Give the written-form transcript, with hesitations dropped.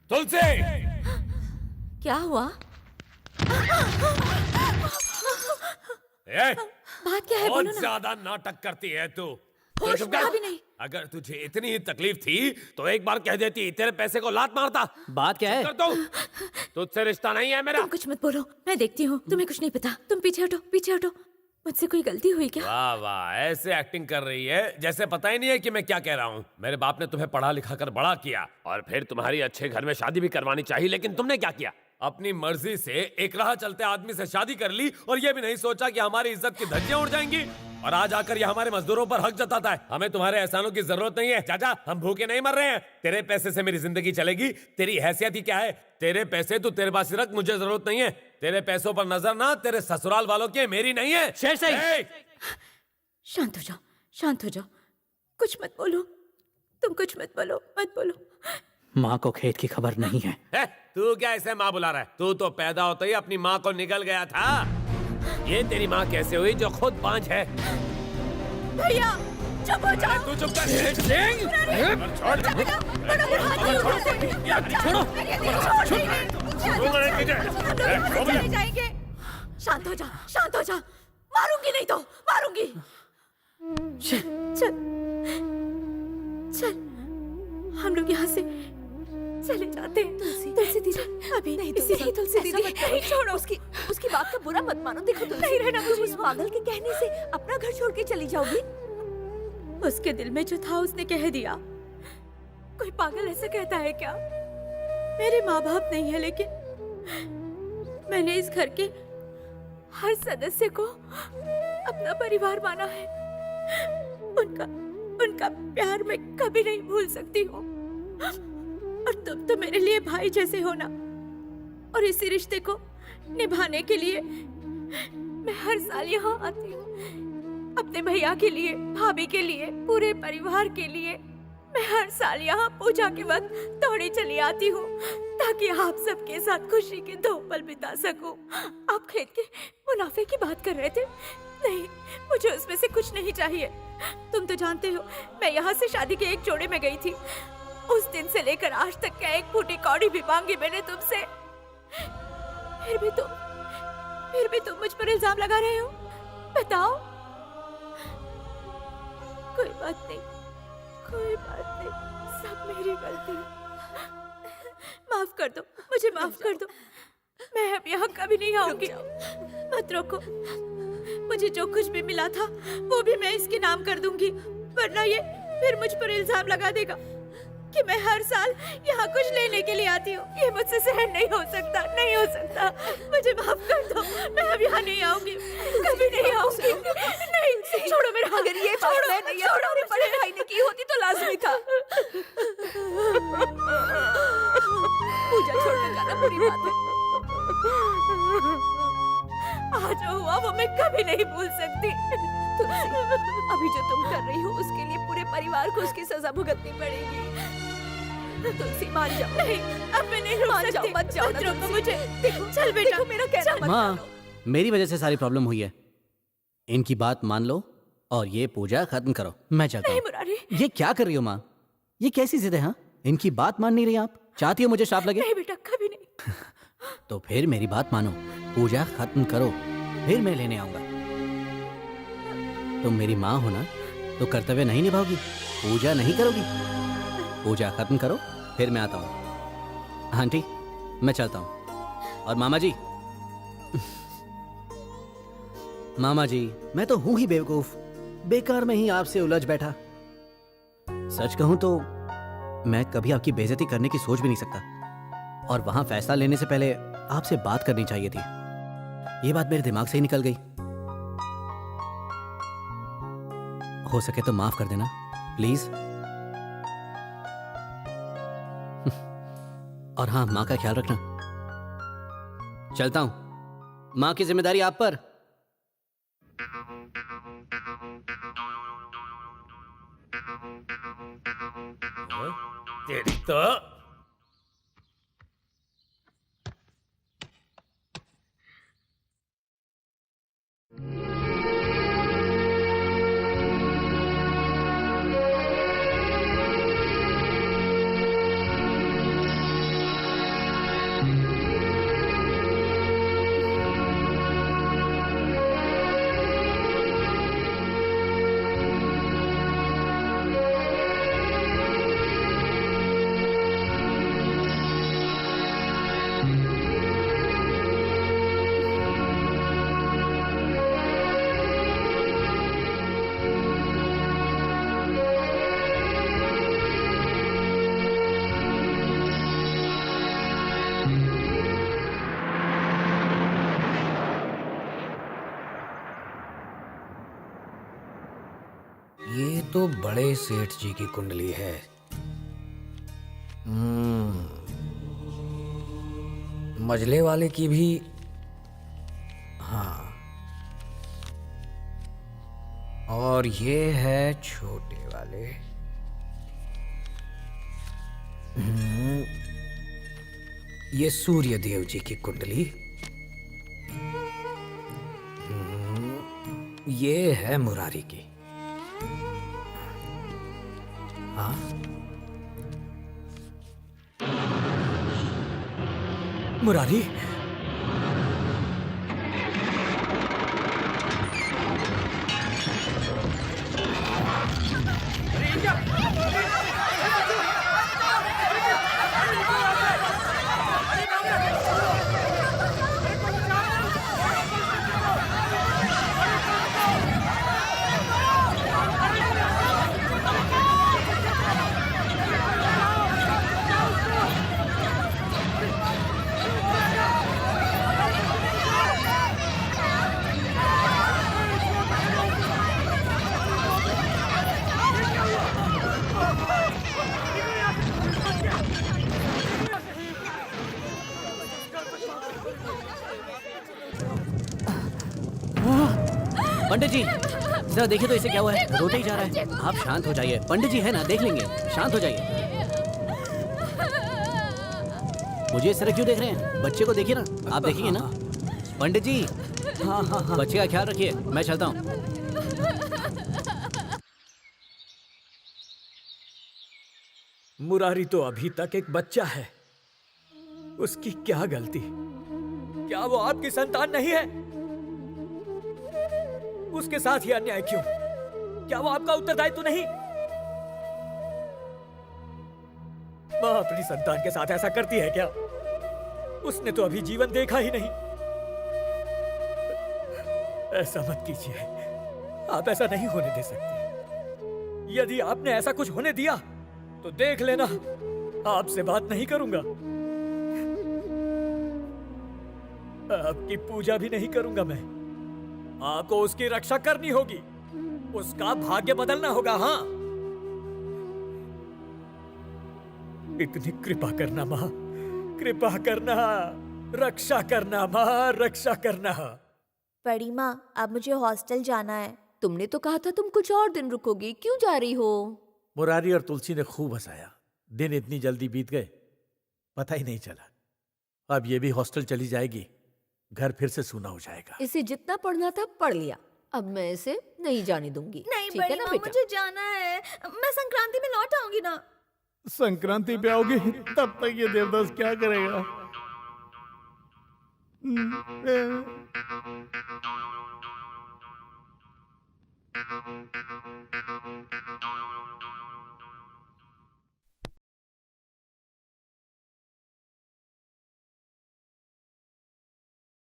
तुलसी! क्या हुआ? बात क्या है? बोलो बहुत ना। ज्यादा नाटक करती है तू। होश चुप में कर। अभी नहीं। अगर तुझे इतनी ही तकलीफ थी तो एक बार कह देती, तेरे पैसे को लात मारता। बात क्या है? कर दो। तुझसे रिश्ता नहीं है मेरा। तुम कुछ मत बोलो, मैं देखती हूँ। तुम्हें कुछ नहीं पता। तुम पीछे हटो, पीछे हटो। मुझसे कोई गलती हुई क्या? वाह वाह, ऐसे एक्टिंग कर रही है जैसे पता ही नहीं है कि मैं क्या कह रहा हूँ। मेरे बाप ने तुम्हें पढ़ा लिखा कर बड़ा किया और फिर तुम्हारी अच्छे घर में शादी भी करवानी चाहिए, लेकिन तुमने क्या किया? अपनी मर्जी से एक राह चलते आदमी से शादी कर ली और ये भी नहीं सोचा कि हमारी इज्जत की धज्जियां उड़ जाएंगी। और आज आकर ये हमारे मजदूरों पर हक जताता है। हमें तुम्हारे एहसानों की जरूरत नहीं है चाचा, हम भूखे नहीं मर रहे हैं। तेरे पैसे से मेरी जिंदगी चलेगी, तेरी हैसियत ही क्या है? तेरे पैसे तू तेरे पास रख, मुझे जरूरत नहीं है। तेरे पैसों पर नजर ना तेरे ससुराल वालों की, मेरी नहीं है। शेरशाही! शांत हो जाओ, शांत हो जाओ। कुछ मत बोलो, तुम कुछ मत बोलो, मत बोलो। माँ को खेत की खबर नहीं है। तू क्या ऐसे माँ बुला रहा है? तू तो पैदा होते ही अपनी माँ को निकल गया था। ये तेरी माँ कैसे हुई जो खुद बांझ है? भैया चुप हो जाओ। तू चुप कर। चले जाएंगे। शांत हो जा, शांत हो जा। मारूंगी नहीं तो मारूंगी। चल चल, हम लोग यहाँ से चले जाते हैं। तुलसी दीदी, अभी नहीं। तुलसी दीदी, नहीं छोड़ो। उसकी बात का बुरा मत मानो। देखो नहीं रहना तुम उस पागल के कहने से अपना घर छोड़ के चली जाओगी। उसके दिल में जो था उसने कह दिया। कोई पागल ऐसा कहता है क्या? मेरे माँ बाप नहीं है, लेकिन मैंने इस घर के हर सदस्य को अपना परिवार माना है। उनका प्यार मैं कभी नहीं भूल सकती हूँ। और तुम तो मेरे लिए भाई जैसे हो ना। और इसी रिश्ते को निभाने के लिए मैं हर साल यहाँ आती हूँ। अपने भैया के लिए, भाभी के लिए, पूरे परिवार के लिए मैं हर साल यहाँ पूजा के वक्त दौड़ी चली आती हूँ, ताकि आप सबके साथ खुशी के 2 पल बिता सकूं। आप खेत के मुनाफे की बात कर रहे थे। नहीं, मुझे उसमें से कुछ नहीं चाहिए। तुम तो जानते हो, मैं यहाँ से शादी के एक जोड़े में गई थी। उस दिन से लेकर आज तक क्या एक फूटी कौड़ी भी मांगी मैंने तुमसे। फिर भी तुम मुझ पर इल्जाम लगा रहे हो। बताओ। कोई बात नहीं, कोई बात नहीं, सब मेरी गलती है। माफ कर दो, मुझे माफ कर दो। मैं अब यहाँ कभी नहीं आऊंगी। मत रोको। मुझे जो कुछ भी मिला था वो भी मैं इसके नाम कर दूंगी, वरना ये फिर मुझ पर इल्जाम लगा देगा कि मैं हर साल यहाँ कुछ लेने के लिए आती हूँ। ये मुझसे सहन नहीं हो सकता, नहीं हो सकता। मुझे माफ कर दो, मैं अब यहाँ नहीं आऊंगी, कभी नहीं आऊंगी। नहीं, छोड़ो मेरा। अगर ये बात मैं नहीं अपने बड़े भाई ने की होती तो लाजमी था। पूजा छोड़कर जाना बुरी बात है। आज जो हुआ वो मैं कभी नहीं भूल सकती। तुलसी, अभी जो तुम कर रही हो उसके लिए पूरे परिवार को उसकी सजा भुगतनी पड़ेगी। तुलसी मान जाओ। नहीं, अब मैं नहीं रुक मान जाओ, सकती। मत जाओ ना रोको तुलसी। मुझे। देखो, चल बेटा, देखो मेरा कहना मत माँ, मानो। मेरी वजह से सारी प्रॉब्लम हुई है। इनकी बात मान लो और ये पूजा खत्म करो। मैं चलता नहीं हूँ। मुरारी, ये क्या कर रही हो माँ? ये कैसी जिद है? हाँ, इनकी बात मान नहीं रही आप? चाहती हो मुझे श्राप लगे? नहीं बेटा, कभी नहीं। तो फिर मेरी बात मानो, पूजा खत्म करो, फिर मैं लेने आऊंगा। तुम मेरी माँ हो ना, तो कर्तव्य नहीं निभाओगी? पूजा नहीं करोगी? पूजा खत्म करो, फिर मैं आता हूँ। आंटी, मैं चलता हूँ। और मामा जी, मामा जी, मैं तो हूं ही बेवकूफ, बेकार में ही आपसे उलझ बैठा। सच कहूं तो मैं कभी आपकी बेइज्जती करने की सोच भी नहीं सकता। और वहां फैसला लेने से पहले आपसे बात करनी चाहिए थी। ये बात मेरे दिमाग से ही निकल गई। हो सके तो माफ कर देना प्लीज। और हाँ, माँ का ख्याल रखना। चलता हूं, माँ की जिम्मेदारी आप पर। तेरी तो तो बड़े सेठ जी की कुंडली है। मजले वाले की भी। हाँ, और ये है छोटे वाले। ये सूर्य देव जी की कुंडली। ये है मुरारी की। हाँ, मुरारी। पंडित जी जरा देखिए तो इसे क्या हुआ है, रोते ही जा रहा है। आप शांत हो जाइए, पंडित जी है ना, देख लेंगे, शांत हो जाइए। मुझे इस तरह क्यों देख रहे हैं? बच्चे को देखिए ना, आप देखेंगे ना। पंडित जी हाँ, बच्चे का ख्याल रखिए, मैं चलता हूँ। मुरारी तो अभी तक एक बच्चा है, उसकी क्या गलती? क्या वो आपकी संतान नहीं है? उसके साथ ही अन्याय क्यों? क्या वो आपका उत्तरदायित्व नहीं? मां अपनी संतान के साथ ऐसा करती है क्या? उसने तो अभी जीवन देखा ही नहीं। ऐसा मत कीजिए, आप ऐसा नहीं होने दे सकते। यदि आपने ऐसा कुछ होने दिया तो देख लेना, आपसे बात नहीं करूंगा, आपकी पूजा भी नहीं करूंगा मैं। आपको उसकी रक्षा करनी होगी, उसका भाग्य बदलना होगा। हाँ, इतनी कृपा करना मां, कृपा करना, रक्षा करना मां, रक्षा करना। बड़ी माँ, अब मुझे हॉस्टल जाना है। तुमने तो कहा था तुम कुछ और दिन रुकोगी, क्यों जा रही हो? मुरारी और तुलसी ने खूब हंसाया, दिन इतनी जल्दी बीत गए पता ही नहीं चला। अब ये भी हॉस्टल चली जाएगी, घर फिर से सूना हो जाएगा। इसे जितना पढ़ना था पढ़ लिया, अब मैं इसे नहीं जाने दूंगी। नहीं ठीक है बड़ी ना माँ, बेटा? मुझे जाना है। मैं संक्रांति में लौट आऊंगी ना। संक्रांति पे आओगी, तब तक ये देवदास क्या करेगा?